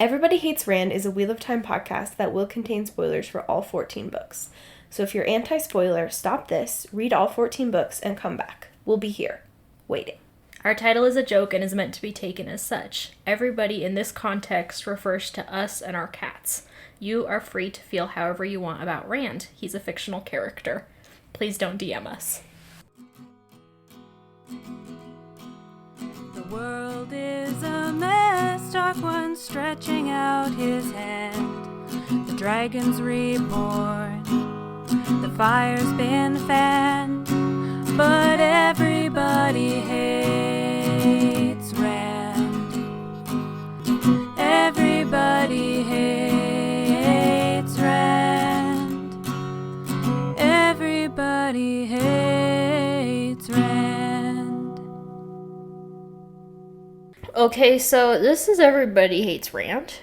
Everybody Hates Rand is a Wheel of Time podcast that will contain spoilers for all 14 books. So if you're anti-spoiler, stop this, read all 14 books, and come back. We'll be here, waiting. Our title is a joke and is meant to be taken as such. Everybody in this context refers to us and our cats. You are free to feel however you want about Rand. He's a fictional character. Please don't DM us. The world is a mess, Dark One stretching out his hand. The dragon's reborn, the fire's been fanned, but everybody hates Rand. Everybody hates Rand. Everybody hates Rand. Okay, so this is Everybody Hates Rand,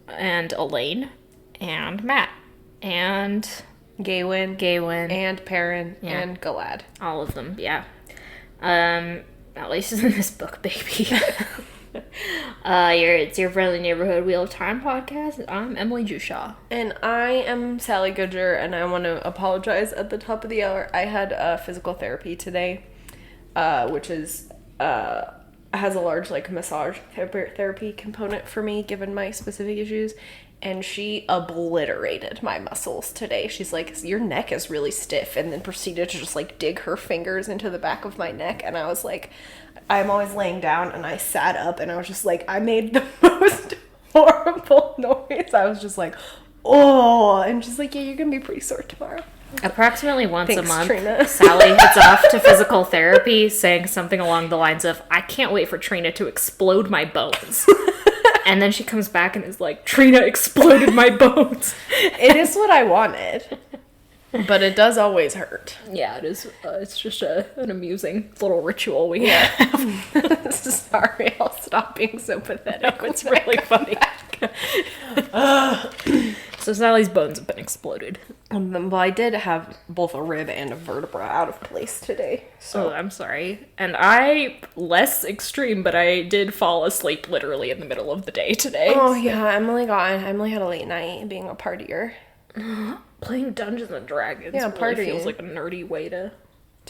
and Elaine, and Matt, and Gawain, and Perrin, and Galad. all of them, yeah. At least in this book, baby. It's your friendly neighborhood Wheel of Time podcast. I'm Emily Jushaw. And I am Sally Goodger, and I want to apologize at the top of the hour. I had physical therapy today, which is has a large massage therapy component for me given my specific issues, and she obliterated my muscles today. She's like, your neck is really stiff, and then proceeded to just dig her fingers into the back of my neck, and I was like, I'm always laying down, and I sat up, and I was just like, I made the most horrible noise. I was just like, oh, and she's like, yeah, you're gonna be pretty sore tomorrow. Approximately once Thanks, a month, Trina. Sally heads off to physical therapy saying something along the lines of, I can't wait for Trina to explode my bones. And then she comes back and is like, Trina exploded my bones. It is what I wanted, but it does always hurt. Yeah, it is. It's just an amusing little ritual we have. Sorry, I'll stop being so pathetic. It's really funny. So Sally's bones have been exploded. Well, I did have both a rib and a vertebra out of place today. So I'm sorry. And less extreme, but I did fall asleep literally in the middle of the day today. Oh, yeah, Emily had a late night being a partier. Playing Dungeons and Dragons Yeah, really partying. feels like a nerdy way to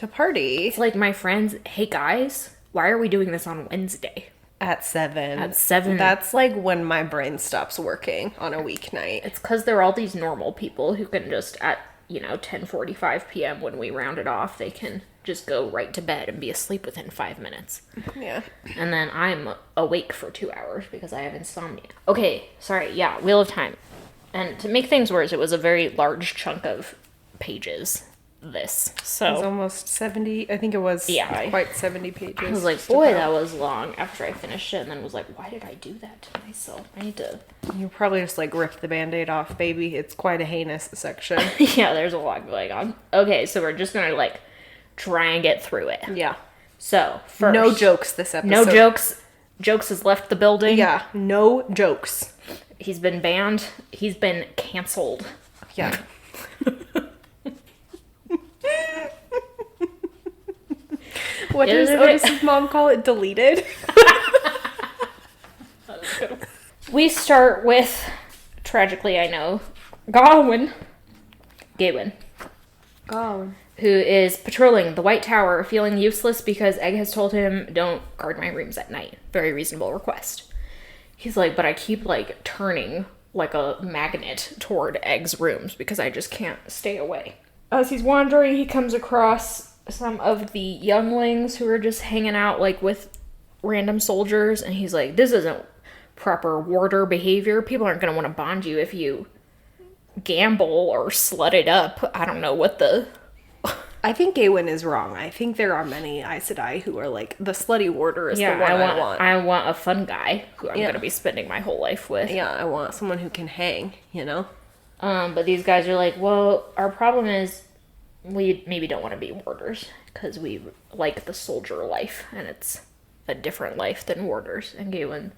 party. It's like my friends, hey guys, why are we doing this on Wednesday? At 7. At 7. That's when my brain stops working on a weeknight. It's because there are all these normal people who can just at, 10:45 p.m. when we round it off, they can just go right to bed and be asleep within 5 minutes. Yeah. And then I'm awake for 2 hours because I have insomnia. Okay, sorry, yeah, Wheel of Time. And to make things worse, it was a very large chunk of pages, this. So It was almost 70, I think it was quite 70 pages. I was like, boy, that was long after I finished it, and then was like, why did I do that to myself? I need to... You probably just ripped the Band-Aid off, baby. It's quite a heinous section. Yeah, there's a lot going on. Okay, so we're just gonna try and get through it. Yeah. So, first... No jokes this episode. No jokes. Jokes has left the building. Yeah, no jokes. He's been banned. He's been canceled. Yeah. What does Otis's mom call it? Deleted? We start with, tragically I know, Gawain, who is patrolling the White Tower, feeling useless because Egg has told him, don't guard my rooms at night. Very reasonable request. He's like, but I keep turning like a magnet toward Egg's rooms because I just can't stay away. As he's wandering, he comes across some of the younglings who are just hanging out with random soldiers, and he's like, this isn't proper warder behavior. People aren't going to want to bond you if you gamble or slut it up. I don't know what the... I think Gawain is wrong. I think there are many Aes Sedai who are the slutty warder is the one I want. I want a fun guy who I'm going to be spending my whole life with. Yeah, I want someone who can hang, But these guys are like, well, our problem is we maybe don't want to be warders because we like the soldier life, and it's a different life than warders. And Gawain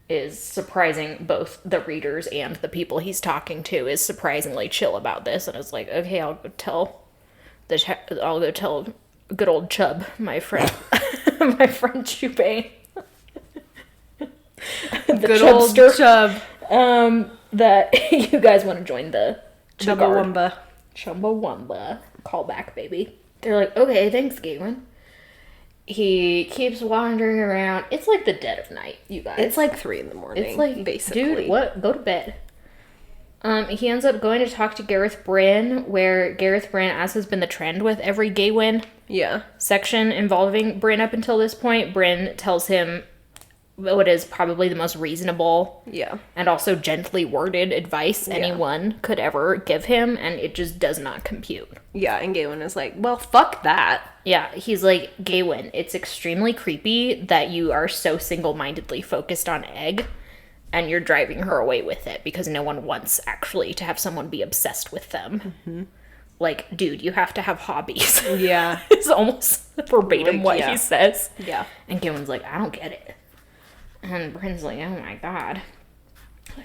is surprising both the readers and the people he's talking to, is surprisingly chill about this, and is like, okay, I'll go tell good old Chub, my friend, my friend Chubane. the Good old Chubster. Chub. That you guys want to join the guard. Chumbawamba. Chumbawamba. Callback, baby. They're like, okay, thanks, Galen. He keeps wandering around. It's like the dead of night, you guys. It's like 3 in the morning. It's like, basically. dude, what? Go to bed. He ends up going to talk to Gareth Bryn, where Gareth Bryn, as has been the trend with every Gawain Yeah. section involving Bryn up until this point, Bryn tells him what is probably the most reasonable Yeah. and also gently worded advice anyone could ever give him, and it just does not compute. Yeah, and Galen is like, well, fuck that. Yeah, he's like, Gawain, it's extremely creepy that you are so single-mindedly focused on Egg, and you're driving her away with it, because no one wants, actually, to have someone be obsessed with them. Mm-hmm. Like, dude, you have to have hobbies. Yeah. It's almost verbatim what he says. Yeah. And Gawain's like, I don't get it. And Bryn's like, oh my god.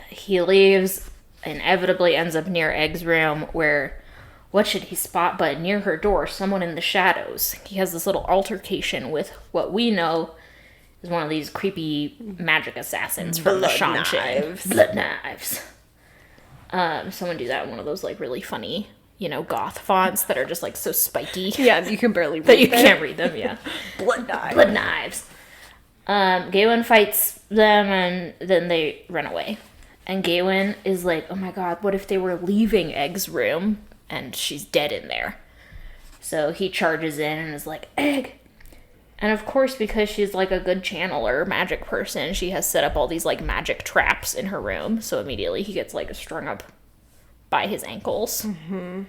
He leaves, inevitably ends up near Egg's room, where what should he spot but near her door, someone in the shadows. He has this little altercation with what we know is one of these creepy magic assassins from the Shanshin. Blood knives. Someone do that in one of those like really funny, goth fonts that are just like so spiky. Yeah, you can barely read that you them. can't read them, yeah. Blood knives. Blood knives. Gawain fights them, and then they run away. And Gawain is like, oh my god, what if they were leaving Egg's room and she's dead in there? So he charges in and is like, Egg! And of course, because she's like a good channeler, magic person, she has set up all these like magic traps in her room. So immediately he gets like strung up by his ankles. Mm-hmm.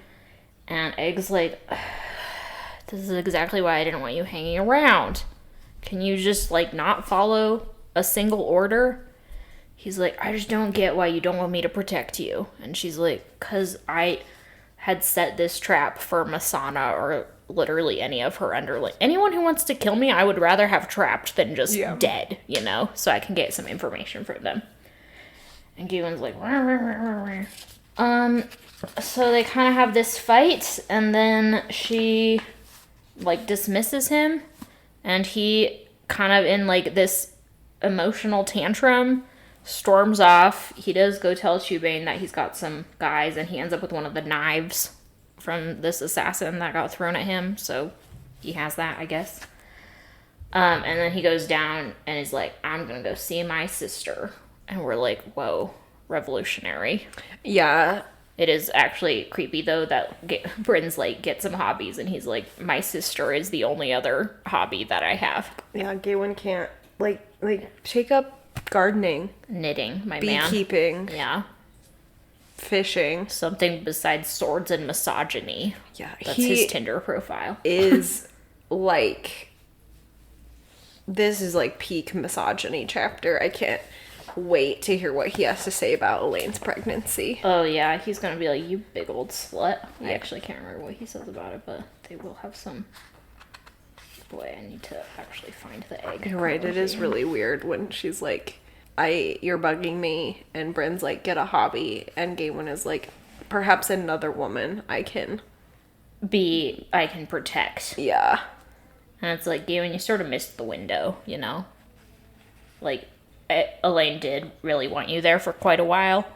And Egg's like, this is exactly why I didn't want you hanging around. Can you just, like, not follow a single order? He's like, I just don't get why you don't want me to protect you. And she's like, because I had set this trap for Masana or literally any of her underlings. Anyone who wants to kill me, I would rather have trapped than just dead, so I can get some information from them. And Gawain's like, rah, rah, rah, rah, rah. So they kind of have this fight, and then she, like, dismisses him. And he, kind of in, like, this emotional tantrum, storms off. He does go tell Chubane that he's got some guys, and he ends up with one of the knives from this assassin that got thrown at him. So he has that, I guess. And then he goes down and is like, I'm going to go see my sister. And we're like, whoa, revolutionary. Yeah. It is actually creepy, though, that Bryn's like, get some hobbies, and he's like, my sister is the only other hobby that I have. Yeah, Gawain can't, like take up gardening. Knitting, my man. Beekeeping. Yeah. Fishing. Something besides swords and misogyny. Yeah, That's his Tinder profile. Is, like, this is, like, peak misogyny chapter. I can't wait to hear what he has to say about Elaine's pregnancy. Oh yeah, he's gonna be like, you big old slut. I actually can't remember what he says about it, but they will have some. Boy, I need to actually find the egg. You're right, it is really weird when she's like, you're bugging me, and Bryn's like, get a hobby, and Gawain is like, perhaps another woman I can protect. Yeah. And it's like, Gawain, you sort of missed the window, Like, Elaine did really want you there for quite a while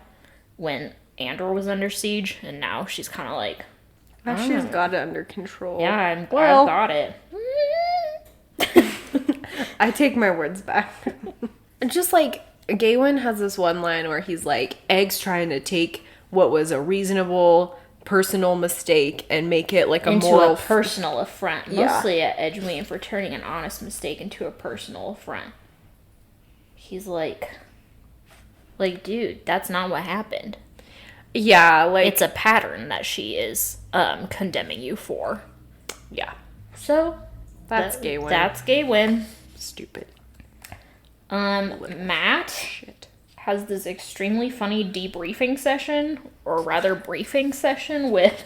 when Andor was under siege, and now she's kind of like, now she's got it under control. Yeah, I've got it. I take my words back. Just like, Gawain has this one line where he's like, Egg's trying to take what was a reasonable personal mistake and make it like into moral a personal affront. Yeah. Mostly at Edgewing for turning an honest mistake into a personal affront. He's like, dude, that's not what happened. Yeah, like, it's a pattern that she is condemning you for. Yeah. So That's Gawain. That's Gawain. Stupid. Matt has this extremely funny debriefing session, or rather briefing session with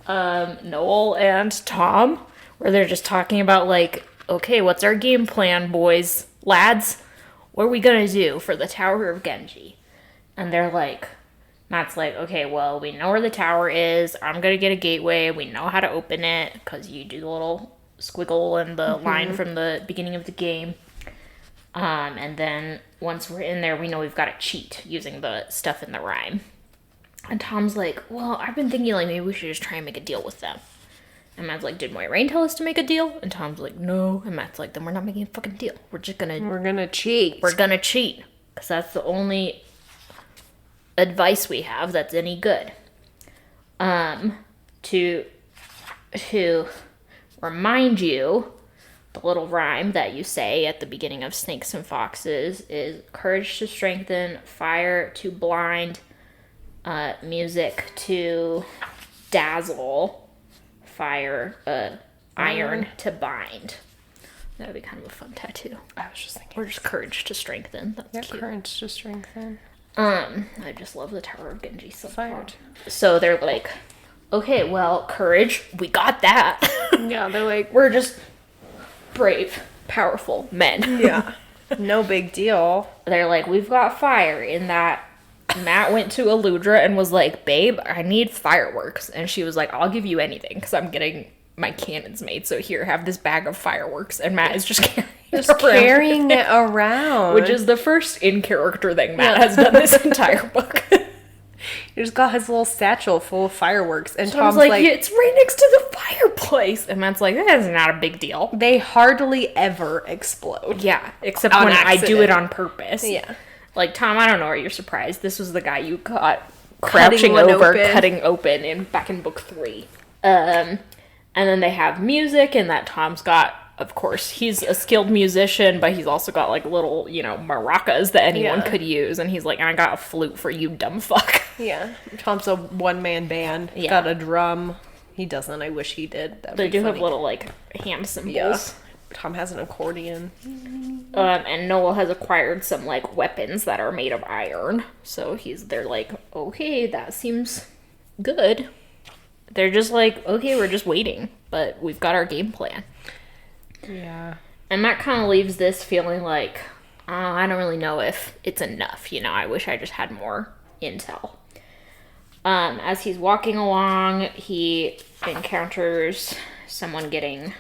Noel and Tom, where they're just talking about like, okay, what's our game plan, boys, lads? What are we gonna do for the Tower of Genji? And they're like, Matt's like, okay, well, we know where the tower is. I'm gonna get a gateway. We know how to open it, because you do the little squiggle and the line from the beginning of the game. And then once we're in there, we know we've got to cheat using the stuff in the rhyme. And Tom's like, well, I've been thinking like maybe we should just try and make a deal with them. And Matt's like, did Moiraine tell us to make a deal? And Tom's like, no. And Matt's like, then we're not making a fucking deal. We're gonna cheat. We're gonna cheat. Because that's the only advice we have that's any good. To remind you, the little rhyme that you say at the beginning of Snakes and Foxes is courage to strengthen, fire to blind, music to dazzle, fire, iron to bind. That would be kind of a fun tattoo. I was just thinking. Or just courage to strengthen. That's cute. Courage to strengthen. I just love the Tower of Genji so Fired. So they're like, okay, well, courage, we got that. Yeah, they're like, We're just brave, powerful men. yeah, no big deal. They're like, we've got fire in that Matt went to Eludra and was like, babe, I need fireworks. And she was like, I'll give you anything because I'm getting my cannons made. So here, have this bag of fireworks. And Matt is just carrying it around. Which is the first in-character thing Matt has done this entire book. He just got his little satchel full of fireworks. And Tom's Tom's like, yeah, it's right next to the fireplace. And Matt's like, that's not a big deal. they hardly ever explode. Yeah, except On when I do it accident. on purpose. Yeah. Like, Tom, I don't know, are you surprised? This was the guy you caught Cutting crouching one over, open. cutting open back in book 3. And then they have music, and that Tom's got, of course, he's a skilled musician, but he's also got, like, little, maracas that anyone Yeah. could use. And he's like, I got a flute for you, dumb fuck. Yeah. Tom's a one-man band. Yeah. Got a drum. He doesn't. I wish he did. That'd They be do have funny. little, like, hand symbols. Yeah. Tom has an accordion. And Noel has acquired some, like, weapons that are made of iron. So they're like, okay, that seems good. They're just like, okay, we're just waiting. But we've got our game plan. Yeah. And Matt kind of leaves this feeling like, oh, I don't really know if it's enough. I wish I just had more intel. As he's walking along, he encounters someone getting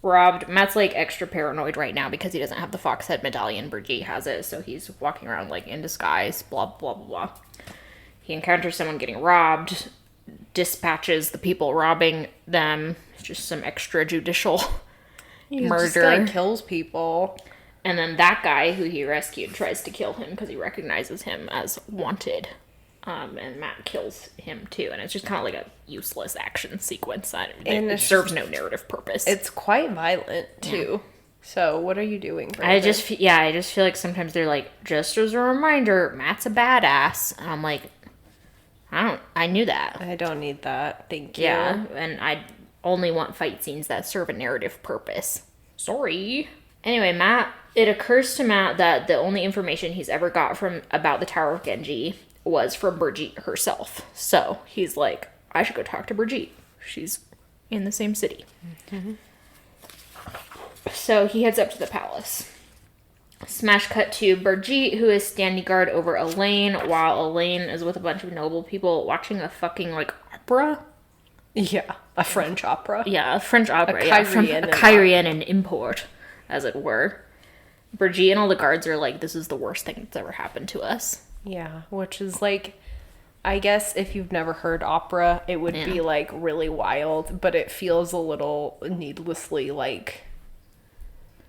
robbed. Matt's like extra paranoid right now because he doesn't have the fox head medallion. Brigitte has it, so he's walking around like in disguise, blah, blah, blah, blah. He encounters someone getting robbed, dispatches the people robbing them. It's just some extrajudicial murder. This guy kills people. And then that guy who he rescued tries to kill him because he recognizes him as wanted. And Matt kills him too. And it's just kind of like a useless action sequence. It serves no narrative purpose. It's quite violent too. Yeah. So what are you doing, Brandon? I just feel like sometimes they're like, just as a reminder, Matt's a badass. And I'm like, I knew that. I don't need that. Thank you. Yeah, and I only want fight scenes that serve a narrative purpose. Sorry. Anyway, it occurs to Matt that the only information he's ever got about the Tower of Genji was from Brigitte herself. So he's like, I should go talk to Brigitte. She's in the same city. Mm-hmm. So he heads up to the palace. Smash cut to Brigitte, who is standing guard over Elaine, while Elaine is with a bunch of noble people watching a fucking, like, opera. Yeah, a French opera. Yeah, a French opera. From Kyrian Kyrian import, as it were. Brigitte and all the guards are like, this is the worst thing that's ever happened to us. Yeah, which is like, I guess if you've never heard opera, it would be like really wild, but it feels a little needlessly like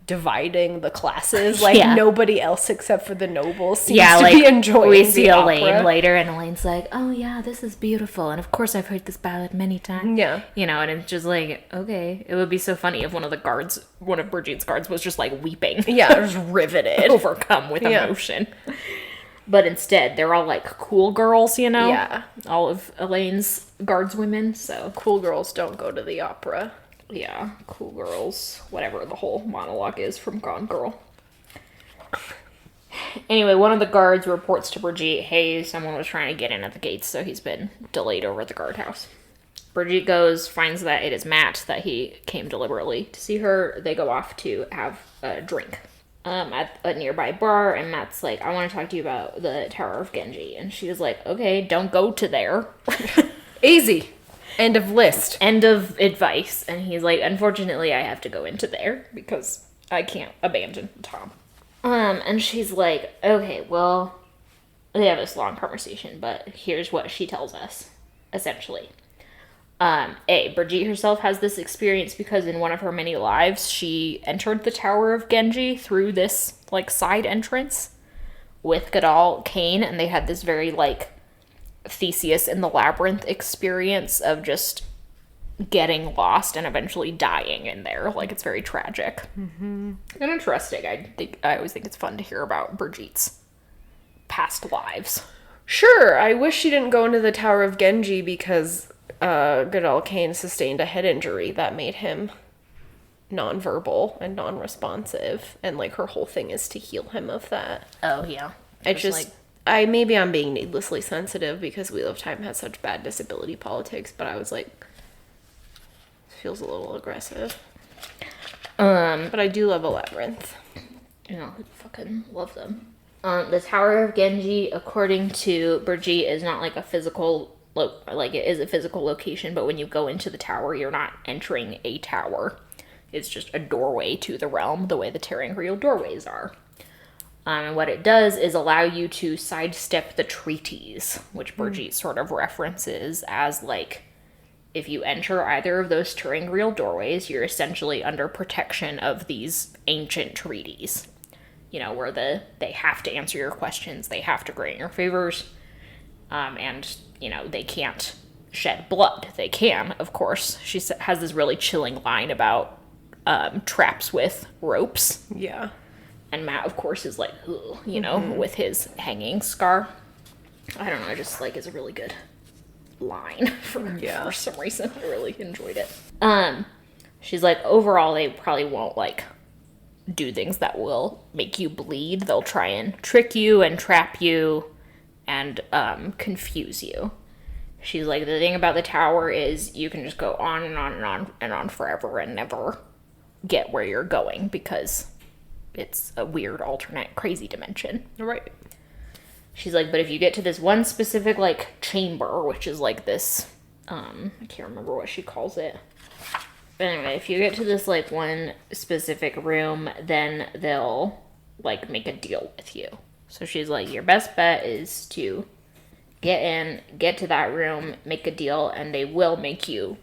dividing the classes. Like nobody else except for the nobles seems to be enjoying we see the Elaine opera. later, and Elaine's like, oh yeah, this is beautiful, and of course I've heard this ballad many times. Yeah. And it's just like, okay. It would be so funny if one of Brigitte's guards was just like weeping. Yeah, just riveted. Overcome with emotion. But instead, they're all like cool girls, Yeah. All of Elaine's guardswomen, so. Cool girls don't go to the opera. Yeah, cool girls, whatever the whole monologue is from Gone Girl. Anyway, one of the guards reports to Brigitte, hey, someone was trying to get in at the gates, so he's been delayed over at the guardhouse. Brigitte goes, finds that it is Matt, that he came deliberately to see her. They go off to have a drink at a nearby bar, and Matt's like, I want to talk to you about the Tower of Genji. And she was like, okay, don't go to there. Easy. End of list. End of advice. And he's like, unfortunately, I have to go into there because I can't abandon Tom. And she's like, okay, well, they have this long conversation, but here's what she tells us, essentially. Brigitte herself has this experience because in one of her many lives, she entered the Tower of Genji through this, like, side entrance with Gadal Kane, and they had this very, like, Theseus in the Labyrinth experience of just getting lost and eventually dying in there. Like, it's very tragic. And interesting. I always think it's fun to hear about Brigitte's past lives. Sure, I wish she didn't go into the Tower of Genji because Gadal Kane sustained a head injury that made him nonverbal and non-responsive, and like her whole thing is to heal him of that. Oh yeah. Maybe I'm being needlessly sensitive because Wheel of Time has such bad disability politics, but I was like, this feels a little aggressive. But I do love a labyrinth. I fucking love them. The Tower of Genji, according to Brigitte, is not like a physical, it is a physical location, but when you go into the tower, you're not entering a tower. It's just a doorway to the realm, the way the Tel'aran'rhiod doorways are. And what it does is allow you to sidestep the treaties, which Brigitte sort of references as, like, if you enter either of those Tel'aran'rhiod doorways, you're essentially under protection of these ancient treaties. Where they have to answer your questions, they have to grant your favors, and, they can't shed blood. They can, of course. She has this really chilling line about traps with ropes. Yeah. And Matt, of course, is like, ugh, with his hanging scar. I don't know, I just, is a really good line for some reason. I really enjoyed it. She's like, overall, they probably won't, do things that will make you bleed. They'll try and trick you and trap you and confuse you. She's like, the thing about the tower is you can just go on and on and on and on forever and never get where you're going because it's a weird alternate crazy dimension. Right. She's like, but if you get to this one specific chamber, which is this I can't remember what she calls it. But anyway, if you get to this one specific room, then they'll make a deal with you. So she's like, your best bet is to get in, get to that room, make a deal, and they will make you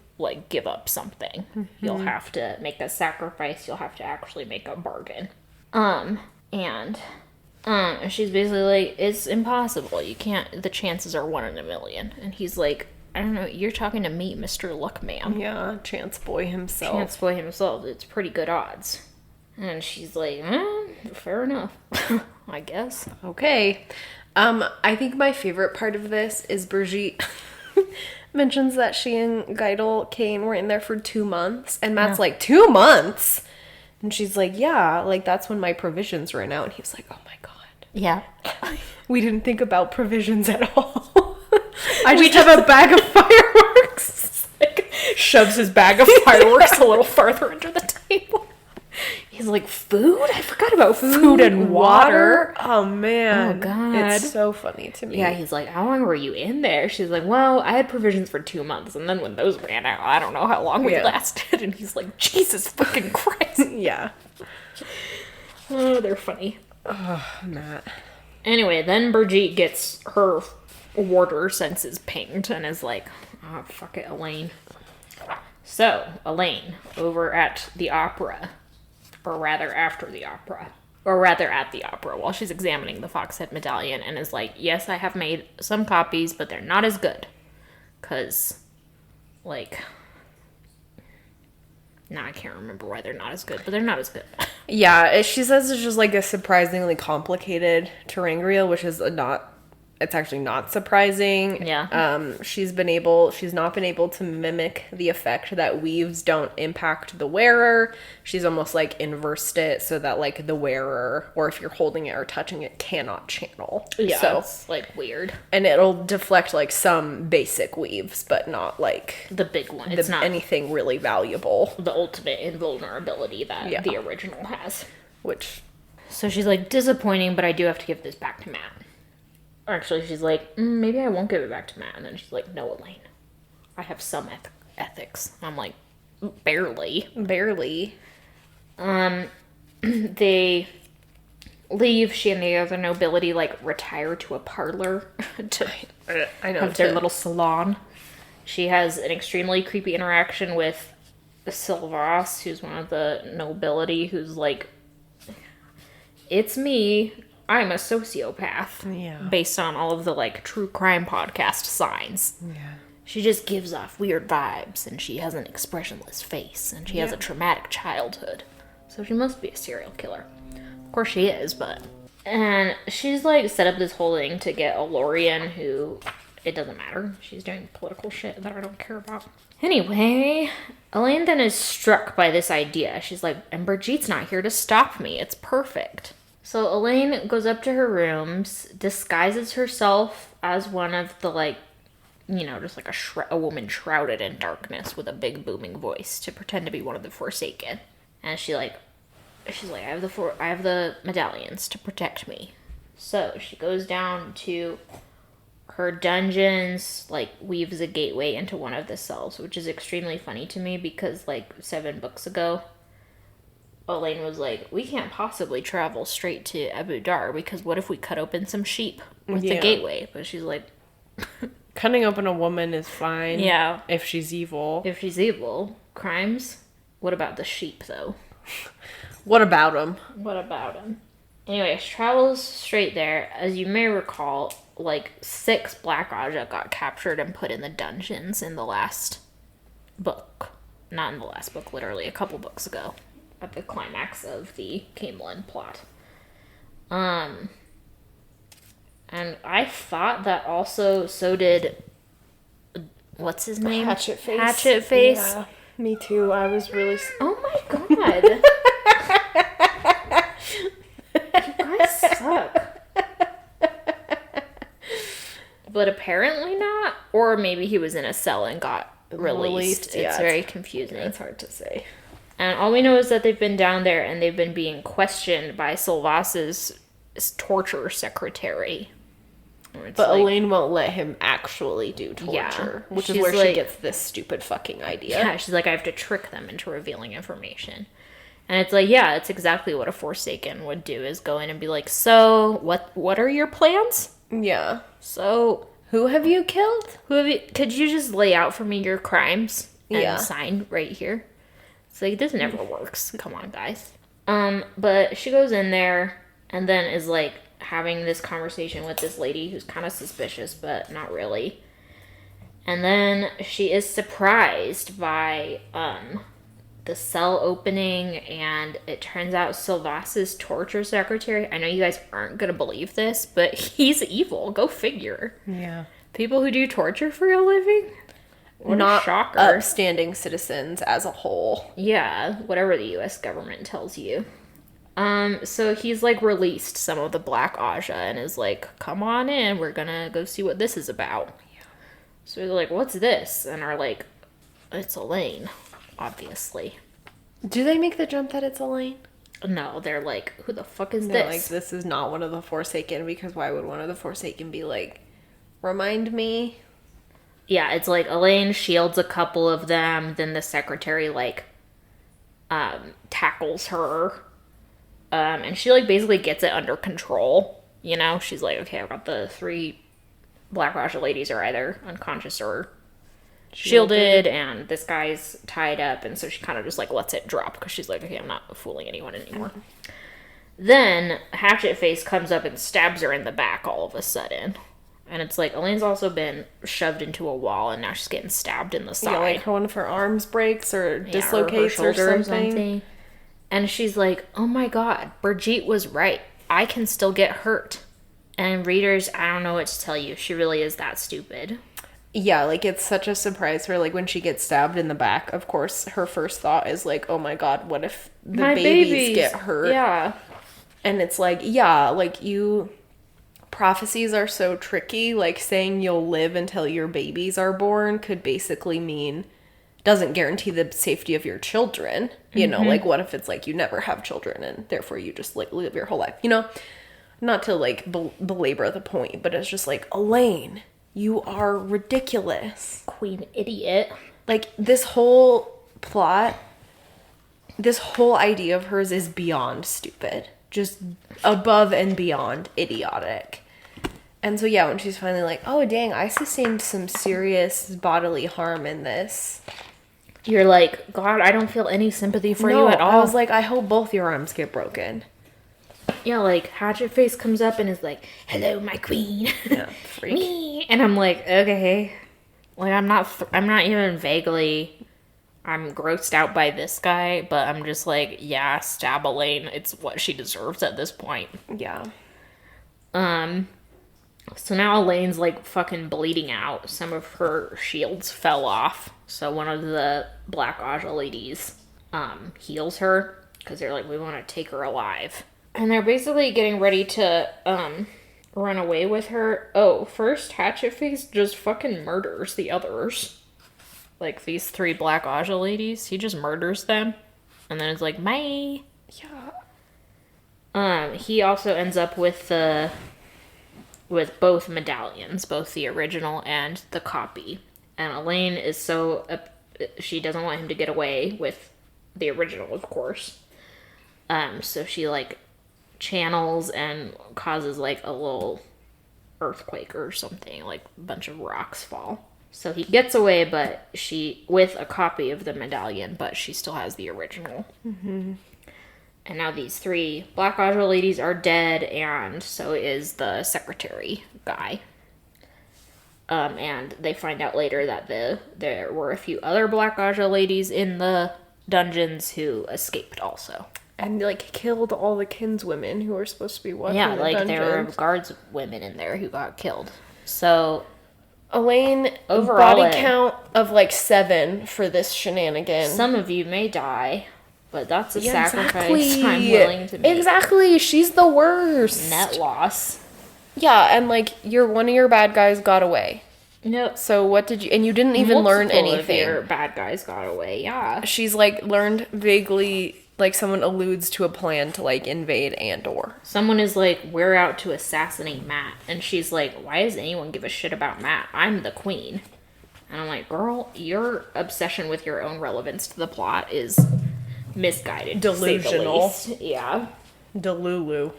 give up something. You'll have to make a sacrifice. You'll have to actually make a bargain. And she's basically like, it's impossible. You can't, the chances are 1 in a million. And he's like, I don't know, you're talking to me, Mr. Luckman. Yeah, Chance Boy himself. Chance Boy himself. It's pretty good odds. And she's like, fair enough. I guess. Okay. I think my favorite part of this is Brigitte mentions that she and Geidel Kane were in there for 2 months. And Matt's like, 2 months? And she's like, yeah, that's when my provisions ran out. And he was like, oh my God. Yeah. We didn't think about provisions at all. I just have a bag of fireworks. Shoves his bag of fireworks a little farther under the table. He's like, food? I forgot about food and water. Oh, man. Oh, God. It's so funny to me. Yeah, he's like, how long were you in there? She's like, well, I had provisions for 2 months, and then when those ran out, I don't know how long we lasted. And he's like, Jesus fucking Christ. Yeah. Oh, they're funny. Oh, Matt. Anyway, then Brigitte gets her warder senses pinged and is like, oh, fuck it, Elaine. So, Elaine, over at the opera, or rather after the opera, or rather at the opera, while she's examining the Foxhead medallion, and is like, yes, I have made some copies, but they're not as good. Because, now I can't remember why they're not as good, but they're not as good. Yeah, she says it's just a surprisingly complicated Tel'aran'rhiod, which is it's actually not surprising. Yeah. She's not been able to mimic the effect that weaves don't impact the wearer. She's almost inversed it so that the wearer, or if you're holding it or touching it, cannot channel. Yeah, so it's weird. And it'll deflect some basic weaves, but not the big one. It's not anything really valuable. The ultimate invulnerability that the original has. So she's like, disappointing, but I do have to give this back to Matt. Or actually, she's like, maybe I won't give it back to Matt. And then she's like, no, Elaine. I have some ethics. I'm like, barely. Barely. They leave. She and the other nobility, like, retire to a parlor to I know. have their little salon. She has an extremely creepy interaction with Silvas, who's one of the nobility, who's like, it's me, I'm a sociopath. Yeah. Based on all of the, like, true crime podcast signs. Yeah. She just gives off weird vibes, and she has an expressionless face, and she has a traumatic childhood. So she must be a serial killer. Of course she is, but... And she's, like, set up this whole thing to get a Lorian who... It doesn't matter. She's doing political shit that I don't care about. Anyway, Elaine then is struck by this idea. She's like, and Brigitte not here to stop me. It's perfect. So Elaine goes up to her rooms, disguises herself as one of the, like, you know, just like a woman shrouded in darkness with a big booming voice to pretend to be one of the Forsaken. And she's like, I have the medallions to protect me. So she goes down to her dungeons, like, weaves a gateway into one of the cells, which is extremely funny to me because, like, 7 books ago, Elaine was like, we can't possibly travel straight to Abu Dar because what if we cut open some sheep with the gateway? But she's like... Cutting open a woman is fine. Yeah. If she's evil. If she's evil. Crimes? What about the sheep, though? What about them? What about him? Anyway, she travels straight there. As you may recall, like, 6 Black Raja got captured and put in the dungeons in the last book. Not in the last book, literally a couple books ago. At the climax of the Camelin plot. And I thought that also, so did, what's his name? Hatchet Face. Hatchet Face. Yeah, me too. I was really... Oh my god. You guys suck. But apparently not. Or maybe he was in a cell and got released. It's very confusing. It's hard to say. And all we know is that they've been down there and they've been being questioned by Silvas's torture secretary. But like, Elaine won't let him actually do torture, which is where she gets this stupid fucking idea. Yeah, she's like, I have to trick them into revealing information. And it's like, yeah, it's exactly what a Forsaken would do, is go in and be like, so, what are your plans? Yeah. So, who have you killed? Could you just lay out for me your crimes and sign right here? It's like, this never works. Come on, guys. But she goes in there and then is like having this conversation with this lady who's kind of suspicious, but not really. And then she is surprised by the cell opening, and it turns out Silvas's torture secretary, I know you guys aren't gonna believe this, but he's evil. Go figure. Yeah. People who do torture for a living? What not a shocker. Upstanding citizens as a whole. Yeah, whatever the U.S. government tells you. So he's, like, released some of the Black Aja and is like, come on in, we're gonna go see what this is about. Yeah. So they're like, what's this? And are like, it's Elaine, obviously. Do they make the jump that it's Elaine? No, they're like, who the fuck is they're this? Like, this is not one of the Forsaken, because why would one of the Forsaken be like, remind me? Yeah, it's like Elaine shields a couple of them, then the secretary, like, tackles her. And she, like, basically gets it under control, you know? She's like, okay, I've got the 3 Black Raja ladies are either unconscious or shielded, and this guy's tied up, and so she kind of just, like, lets it drop, because she's like, okay, I'm not fooling anyone anymore. Mm-hmm. Then, Hatchet Face comes up and stabs her in the back all of a sudden. And it's like, Elaine's also been shoved into a wall, and now she's getting stabbed in the side. Yeah, like one of her arms breaks or dislocates or something. And she's like, oh my god, Brigitte was right. I can still get hurt. And readers, I don't know what to tell you. She really is that stupid. Yeah, like, it's such a surprise for, like, when she gets stabbed in the back, of course, her first thought is like, oh my god, what if the babies get hurt? Yeah. And it's like, yeah, like, prophecies are so tricky. Like, saying you'll live until your babies are born could basically mean, doesn't guarantee the safety of your children. You know, like, what if it's like you never have children and therefore you just, like, live your whole life, you know? Not to, like, belabor the point, but it's just like, Elaine, you are ridiculous. Queen idiot. Like, this whole plot, this whole idea of hers is beyond stupid. just above and beyond idiotic. And so, yeah, when she's finally like, oh, dang, I sustained some serious bodily harm in this. You're like, God, I don't feel any sympathy for you at all. I was like, I hope both your arms get broken. Yeah, like, Hatchet Face comes up and is like, hello, my queen. Yeah, freak. Me. And I'm like, okay. Like, I'm not even vaguely... I'm grossed out by this guy, but I'm just like, yeah, stab Elaine. It's what she deserves at this point. Yeah. So now Elaine's, like, fucking bleeding out. Some of her shields fell off. So one of the Black Aja ladies, heals her. Because they're like, we want to take her alive. And they're basically getting ready to, run away with her. Oh, first, Hatchet Face just fucking murders the others. Like, these 3 Black Aja ladies, he just murders them. And then it's like, bye. Yeah. He also ends up with both medallions, both the original and the copy. And Elaine is so... she doesn't want him to get away with the original, of course. So she, like, channels and causes, like, a little earthquake or something. Like, a bunch of rocks fall. So he gets away, but with a copy of the medallion, but she still has the original. Mm-hmm. And now these 3 Black Aja ladies are dead, and so is the secretary guy. And they find out later that there were a few other Black Aja ladies in the dungeons who escaped also. And, like, killed all the kinswomen who were supposed to be watching the dungeons. Yeah, like, there were guards women in there who got killed. So... Elaine, overall, body count of, like, 7 for this shenanigan. Some of you may die, but that's a sacrifice I'm willing to make. Exactly, she's the worst. Net loss. Yeah, and, like, one of your bad guys got away. Nope. So what did you... And you didn't even learn anything. Of your bad guys got away, yeah. She's, like, learned vaguely... Like, someone alludes to a plan to, like, invade Andor. Someone is like, we're out to assassinate Matt. And she's like, why does anyone give a shit about Matt? I'm the queen. And I'm like, girl, your obsession with your own relevance to the plot is misguided. Delusional. To say the least. Yeah. Delulu.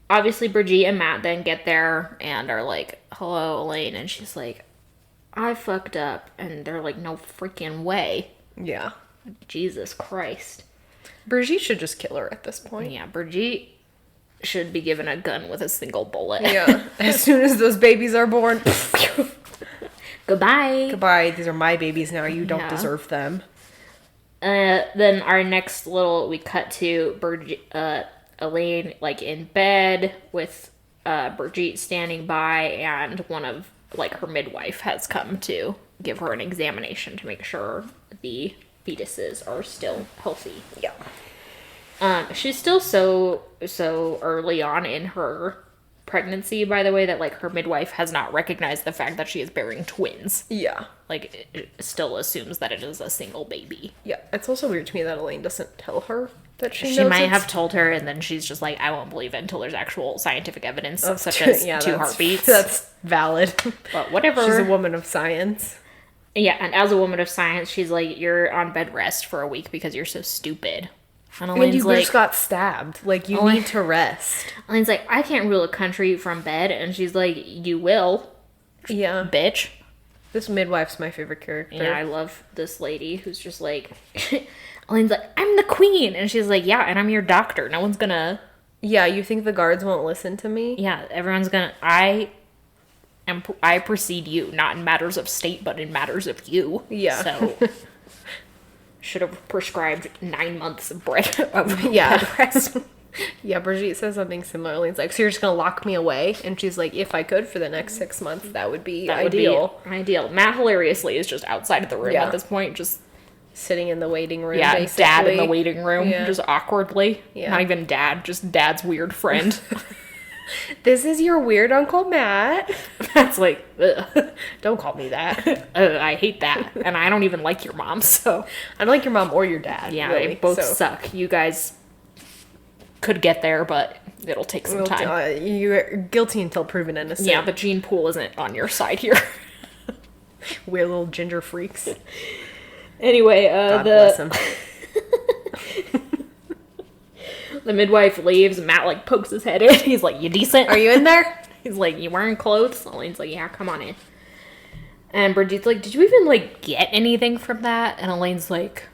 Obviously, Brigitte and Matt then get there and are like, hello, Elaine. And she's like, I fucked up. And they're like, no freaking way. Yeah. Jesus Christ. Brigitte should just kill her at this point. Yeah, Brigitte should be given a gun with a single bullet. Yeah. As soon as those babies are born. Goodbye. Goodbye. These are my babies now. You don't deserve them. Then our next we cut to Elaine, like, in bed with Brigitte standing by, and one of, like, her midwife has come to give her an examination to make sure the fetuses are still healthy. Yeah. She's still so early on in her pregnancy, by the way, that, like, her midwife has not recognized the fact that she is bearing twins. Yeah. Like, it still assumes that it is a single baby. Yeah. It's also weird to me that Elaine doesn't tell her that she knows. She might have told her, and then she's just like, I won't believe it until there's actual scientific evidence, such as 2 heartbeats. That's valid. But whatever. She's a woman of science. Yeah, and as a woman of science, she's like, you're on bed rest for a week because you're so stupid. And Elaine's you just got stabbed. Like, you need to rest. Elaine's like, I can't rule a country from bed. And she's like, you will. Yeah. Bitch. This midwife's my favorite character. Yeah, I love this lady who's just like... Elaine's like, I'm the queen. And she's like, yeah, and I'm your doctor. No one's gonna... Yeah, you think the guards won't listen to me? Yeah, everyone's gonna... I precede you, not in matters of state, but in matters of you. Yeah. So, should have prescribed 9 months of bed rest. Yeah, Brigitte says something similar. It's like, so you're just gonna lock me away? And she's like, if I could for the next 6 months, that would be ideal. Ideal. Matt hilariously is just outside of the room at this point, just sitting in the waiting room. Yeah, basically. dad in the waiting room, just awkwardly. Yeah. Not even dad, just dad's weird friend. This is your weird Uncle Matt. That's like, ugh. Don't call me that. I hate that. And I don't even like your mom, so. I don't like your mom or your dad. Yeah, really, they both suck. You guys could get there, but it'll take some time. You're guilty until proven innocent. Yeah, the gene pool isn't on your side here. We're little ginger freaks. Anyway, God bless him. The midwife leaves, and Matt, like, pokes his head in. He's like, you decent? Are you in there? He's like, you wearing clothes? Elaine's like, yeah, come on in. And Bridget's like, did you even, like, get anything from that? And Elaine's like,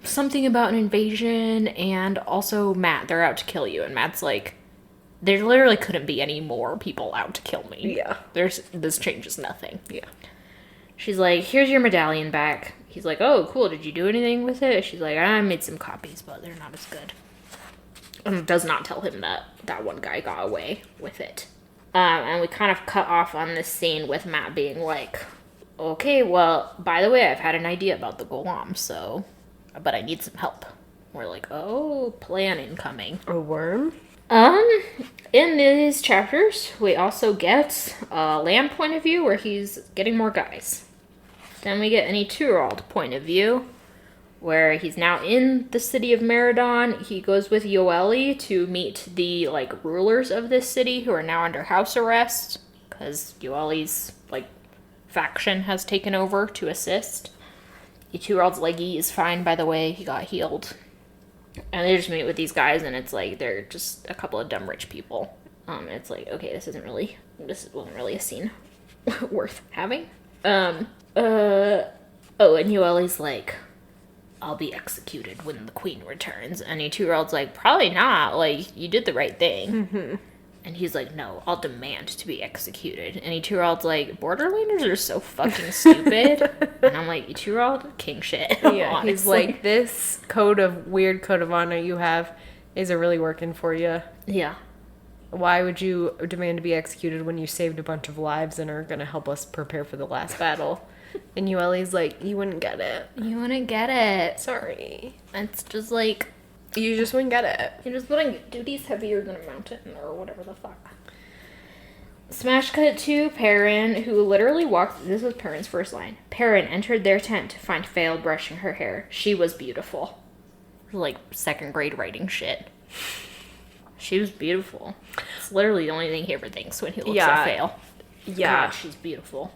something about an invasion, and also, Matt, they're out to kill you. And Matt's like, there literally couldn't be any more people out to kill me. Yeah. This changes nothing. Yeah. She's like, here's your medallion back. He's like, oh, cool, did you do anything with it? She's like, I made some copies, but they're not as good. And does not tell him that that one guy got away with it. And we kind of cut off on this scene with Matt being like, okay, well, by the way, I've had an idea about the golem, so, but I need some help. We're like, oh, plan incoming. A worm? In these chapters, we also get a Lamb point of view where he's getting more guys. Then we get an Eturald point of view where he's now in the city of Meridon. He goes with Yoeli to meet the, like, rulers of this city who are now under house arrest because Yoeli's, like, faction has taken over to assist. Eturald's leggy is fine, by the way. He got healed. And they just meet with these guys, and it's like they're just a couple of dumb rich people. And it's like, okay, this wasn't really a scene worth having. Oh, and Yoeli's like, I'll be executed when the queen returns. And Eturald's like, probably not. Like, you did the right thing. Mm-hmm. And he's like, no, I'll demand to be executed. And Eturald's like, Borderlanders are so fucking stupid. And I'm like, Eturald, king shit. Yeah, honestly. he's like, this weird code of honor you have isn't really working for you. Yeah. Why would you demand to be executed when you saved a bunch of lives and are going to help us prepare for the last battle? And Yoeli's like, you wouldn't get it. You wouldn't get it. Sorry. It's just like, You just wouldn't get it. you just wouldn't. Duty's heavier than a mountain, or whatever the fuck. Smash cut to Perrin, who literally walked. This was Perrin's first line. Perrin entered their tent to find Fail brushing her hair. She was beautiful. Like, second grade writing shit. She was beautiful. It's literally the only thing he ever thinks when he looks at Fail. Yeah. God, she's beautiful.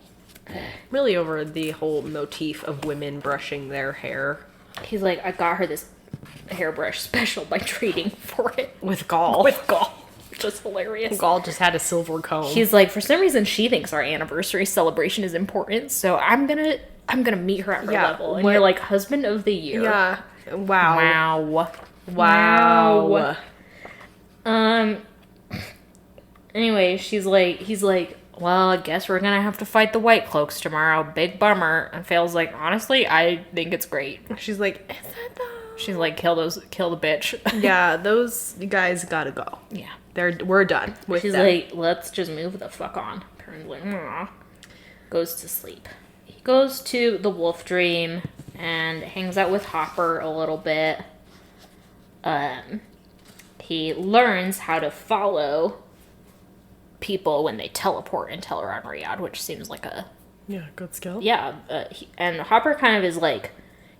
Really over the whole motif of women brushing their hair. He's like, I got her this hairbrush special by trading for it. With gall. With gall. Which is hilarious. Gall just had a silver comb. He's like, for some reason she thinks our anniversary celebration is important, so I'm gonna meet her at her level. And you're like, husband of the year. Yeah. Wow. Wow. Anyway, he's like, well, I guess we're gonna have to fight the White Cloaks tomorrow. Big bummer. And Fail's like, honestly, I think it's great. She's like, is that though? She's like, kill the bitch. Yeah, those guys gotta go. Yeah. We're done with She's them. like, let's just move the fuck on. Perrin's like, "Aw." Goes to sleep. He goes to the Wolf Dream and hangs out with Hopper a little bit. He learns how to follow people when they teleport in Tel'aran'rhiod, which seems like a... Yeah, good skill. Yeah, and Hopper kind of is like,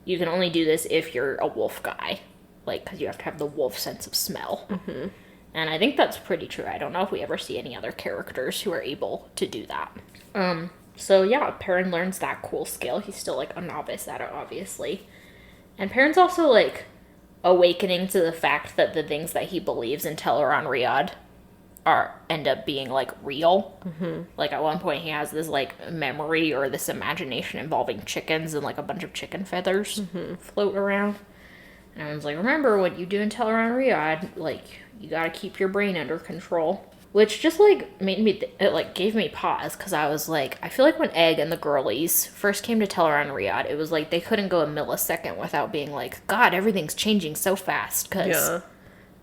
you can only do this if you're a wolf guy. Like, because you have to have the wolf sense of smell. Mm-hmm. And I think that's pretty true. I don't know if we ever see any other characters who are able to do that. So yeah, Perrin learns that cool skill. He's still, like, a novice at it, obviously. And Perrin's also, like, awakening to the fact that the things that he believes in Tel'aran'rhiod end up being, like, real. Mm-hmm. Like, at one point he has this, like, memory or this imagination involving chickens and, like, a bunch of chicken feathers float around. And everyone's like, remember, what you do in Tel'aran'rhiod, like, you gotta keep your brain under control. Which just, like, made me, it, like, gave me pause, because I was like, I feel like when Egg and the girlies first came to Tel'aran'rhiod, it was like they couldn't go a millisecond without being like, God, everything's changing so fast, because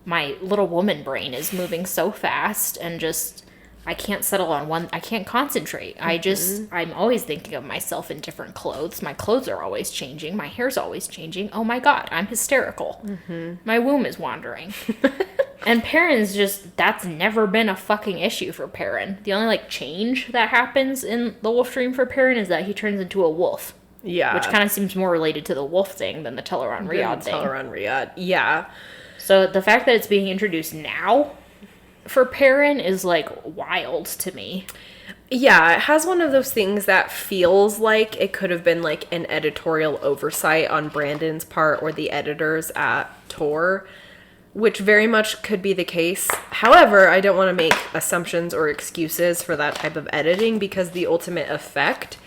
my little woman brain is moving so fast, and just, I can't settle on one, I can't concentrate. I'm always thinking of myself in different clothes. My clothes are always changing. My hair's always changing. Oh my God, I'm hysterical. Mm-hmm. My womb is wandering. And Perrin's just, that's never been a fucking issue for Perrin. The only, like, change that happens in the Wolf Dream for Perrin is that he turns into a wolf. Yeah. Which kind of seems more related to the wolf thing than the Tel'aran'rhiod thing. Tel'aran'rhiod, yeah. So the fact that it's being introduced now for Perrin is, like, wild to me. Yeah, it has one of those things that feels like it could have been, like, an editorial oversight on Brandon's part or the editors at Tor. which very much could be the case. However, I don't want to make assumptions or excuses for that type of editing because the ultimate effect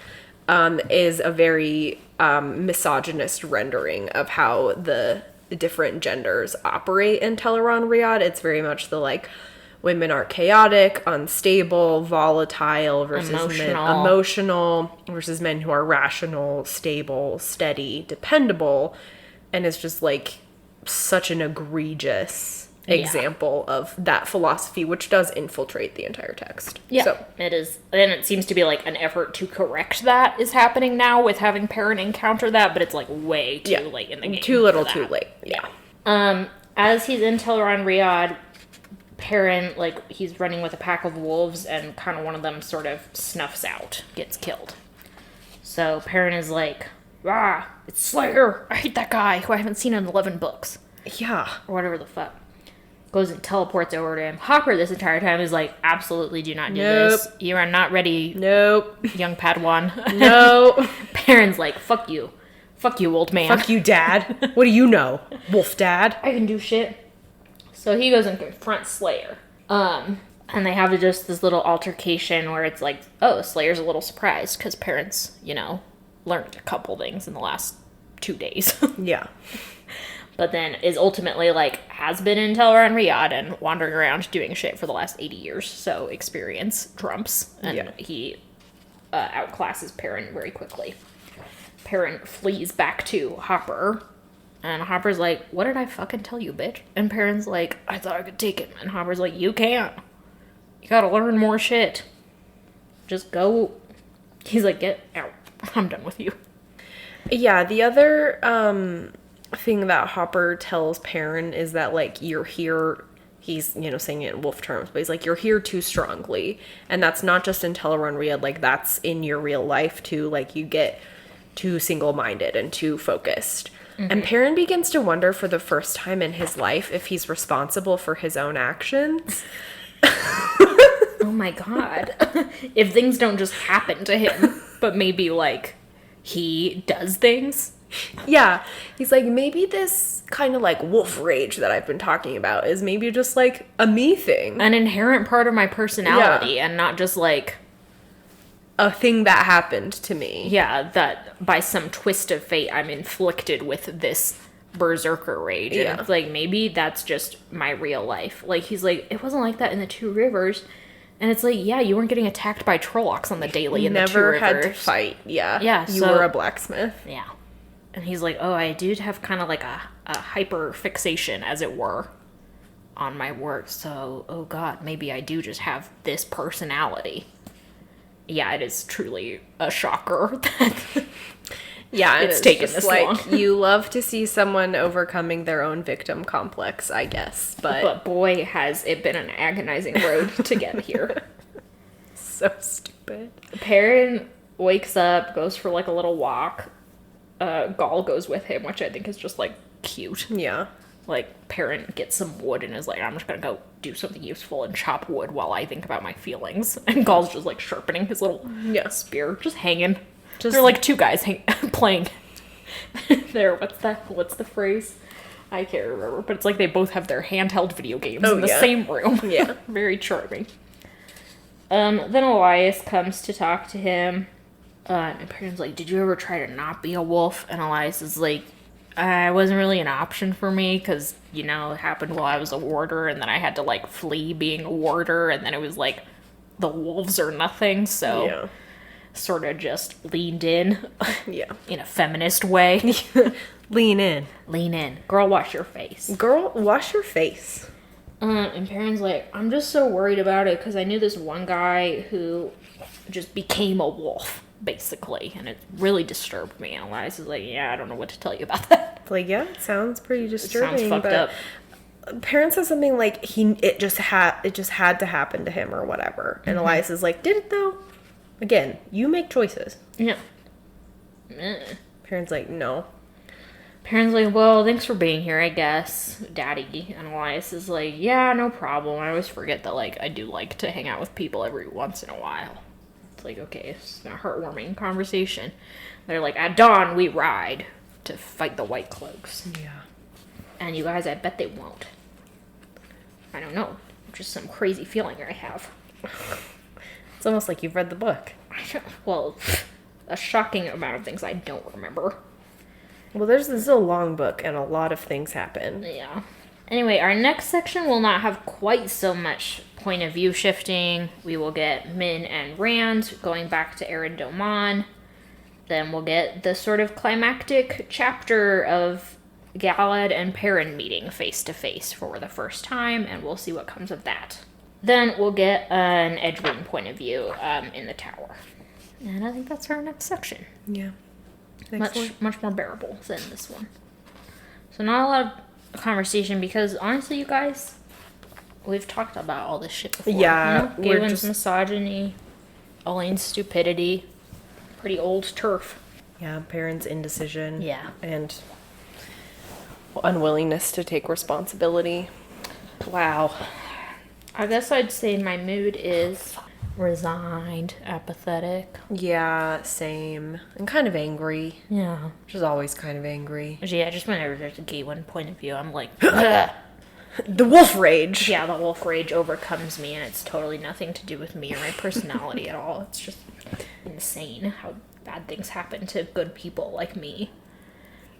is a very misogynist rendering of how the different genders operate in Tel'aran'rhiod. It's very much the like women are chaotic, unstable, volatile versus emotional versus men who are rational, stable, steady, dependable, and it's just like such an egregious example of that philosophy, which does infiltrate the entire text. Yeah, so. It is. And it seems to be like an effort to correct that is happening now with having Perrin encounter that, but it's like way too late in the game. Too little, too late. Yeah. As he's in Tel'aran'rhiod, Perrin, like, he's running with a pack of wolves, and kind of one of them sort of snuffs out, gets killed. So Perrin is like, it's Slayer! I hate that guy who I haven't seen in 11 books. Yeah. Or whatever the fuck. Goes and teleports over to him. Hopper this entire time is like, absolutely do not do this. You are not ready. Nope. Young Padawan. No. Perrin's like, fuck you. Fuck you, old man. Fuck you, Dad. What do you know? Wolf Dad. I can do shit. So he goes and confronts Slayer. And they have just this little altercation where it's like, oh, Slayer's a little surprised because Perrin's, learned a couple things in the last 2 days. Yeah. But then is ultimately, like, has been in Tel'aran'rhiod and wandering around doing shit for the last 80 years. So experience trumps. And he outclasses Perrin very quickly. Perrin flees back to Hopper. And Hopper's like, what did I fucking tell you, bitch? And Perrin's like, I thought I could take him. And Hopper's like, you can't. You gotta learn more shit. Just go. He's like, get out. I'm done with you. Yeah, the other thing that Hopper tells Perrin is that, like, you're here, he's, saying it in wolf terms, but he's like, you're here too strongly. And that's not just in Tel'aran'rhiod, like, that's in your real life, too. Like, you get too single-minded and too focused. Mm-hmm. And Perrin begins to wonder for the first time in his life if he's responsible for his own actions. Oh my god. If things don't just happen to him, but maybe, like, he does things. Yeah. He's like, maybe this kind of, like, wolf rage that I've been talking about is maybe just, like, a me thing. An inherent part of my personality, and not just, like, a thing that happened to me. Yeah, that by some twist of fate, I'm inflicted with this berserker rage. Yeah. And it's like, maybe that's just my real life. Like, he's like, it wasn't like that in the Two Rivers. And it's like, yeah, you weren't getting attacked by Trollocs on the daily in the Two Rivers. Never had to fight, yeah. Yeah, You were a blacksmith. Yeah. And he's like, oh, I did have kind of like a hyper fixation, as it were, on my work. So, oh god, maybe I do just have this personality. Yeah, it is truly a shocker that yeah, it's taken this long. You love to see someone overcoming their own victim complex, I guess. But boy, has it been an agonizing road to get here. So stupid. Perrin wakes up, goes for like a little walk. Gaul goes with him, which I think is just like cute. Yeah. Like, Perrin gets some wood and is like, I'm just gonna go do something useful and chop wood while I think about my feelings. And Gaul's just, like, sharpening his little spear, just hanging. They're like two guys playing. There, what's the phrase? I can't remember, but it's like they both have their handheld video games in the same room. Yeah. Very charming. Then Elias comes to talk to him. And Perrin's like, did you ever try to not be a wolf? And Elias is like, it wasn't really an option for me because, it happened while I was a warder and then I had to, like, flee being a warder and then it was, like, the wolves or nothing, so sort of just leaned in. Yeah. In a feminist way. Lean in. Lean in. Girl, wash your face. Girl, wash your face. And Perrin's like, I'm just so worried about it because I knew this one guy who just became a wolf. Basically, and it really disturbed me. And Elias is like, yeah, I don't know what to tell you about that. Like, yeah, it sounds pretty disturbing. It sounds fucked up. Perrin says something like it just had to happen to him or whatever. And Elias is like, did it though? Again, you make choices. Yeah. Perrin's like, no. Perrin's like, well, thanks for being here, I guess, Daddy. And Elias is like, yeah, no problem. I always forget that, like, I do like to hang out with people every once in a while. It's like, okay, it's a heartwarming conversation. They're like, at dawn, we ride to fight the White Cloaks. Yeah. And you guys, I bet they won't. I don't know. Just some crazy feeling I have. It's almost like you've read the book. Well, a shocking amount of things I don't remember. Well, this is a long book, and a lot of things happen. Yeah. Anyway, our next section will not have quite so much point of view shifting. We will get Min and Rand going back to Erin Doman. Then we'll get the sort of climactic chapter of Galad and Perrin meeting face to face for the first time, and we'll see what comes of that. Then we'll get an Edwin point of view in the tower. And I think that's our next section. Yeah. Much more bearable than this one. So not a lot of conversation because honestly, you guys, we've talked about all this shit before. Yeah, you know? Galen's misogyny, Elaine's stupidity, pretty old turf. Yeah, Perrin's indecision. Yeah. And unwillingness to take responsibility. Wow. I guess I'd say my mood is resigned, apathetic. Yeah, same. And kind of angry. Yeah. Just always kind of angry. Yeah, just whenever there's a Gawain point of view, I'm like, ugh. The wolf rage. Yeah, the wolf rage overcomes me, and it's totally nothing to do with me or my personality at all. It's just insane how bad things happen to good people like me.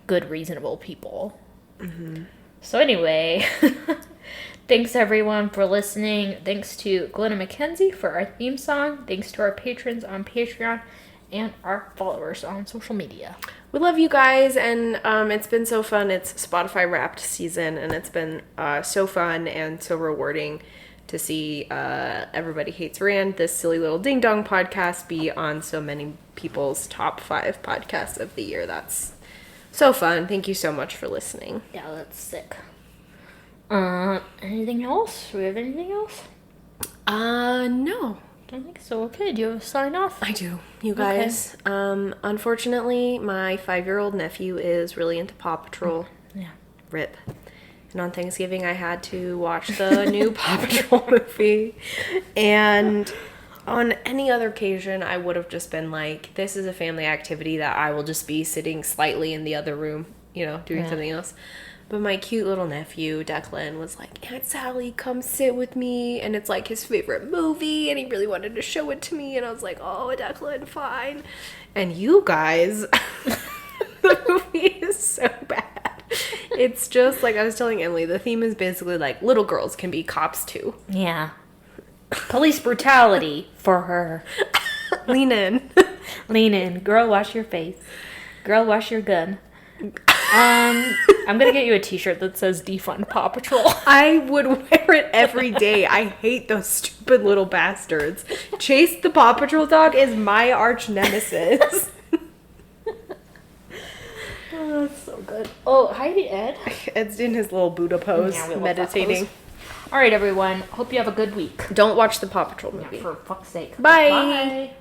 Good, reasonable people. Mm-hmm. So anyway, thanks everyone for listening. Thanks to Glenna McKenzie for our theme song. Thanks to our patrons on Patreon and our followers on social media. We love you guys, and it's been so fun. It's Spotify Wrapped season, and it's been so fun and so rewarding to see Everybody Hates Rand, this silly little ding-dong podcast, be on so many people's top 5 podcasts of the year. That's so fun. Thank you so much for listening. Yeah, that's sick. Anything else? Do we have anything else? No. I don't think so. Okay, do you have a sign off? I do, you guys. Okay. Unfortunately, my 5-year-old nephew is really into Paw Patrol. Yeah. RIP. And on Thanksgiving, I had to watch the new Paw Patrol movie. And on any other occasion, I would have just been like, this is a family activity that I will just be sitting slightly in the other room, doing something else. But my cute little nephew, Declan, was like, Aunt Sally, come sit with me. And it's like his favorite movie. And he really wanted to show it to me. And I was like, oh, Declan, fine. And you guys, the movie is so bad. It's just like I was telling Emily, the theme is basically like little girls can be cops too. Yeah. Police brutality for her. Lean in. Lean in. Girl, wash your face. Girl, wash your gun. I'm gonna get you a t-shirt that says Defund Paw Patrol. I would wear it every day. I hate those stupid little bastards. Chase the Paw Patrol dog is my arch nemesis. Oh, that's so good. Oh, hi to Ed. Ed's in his little Buddha pose, meditating. All right, everyone. Hope you have a good week. Don't watch the Paw Patrol movie. Yeah, for fuck's sake. Bye. Bye.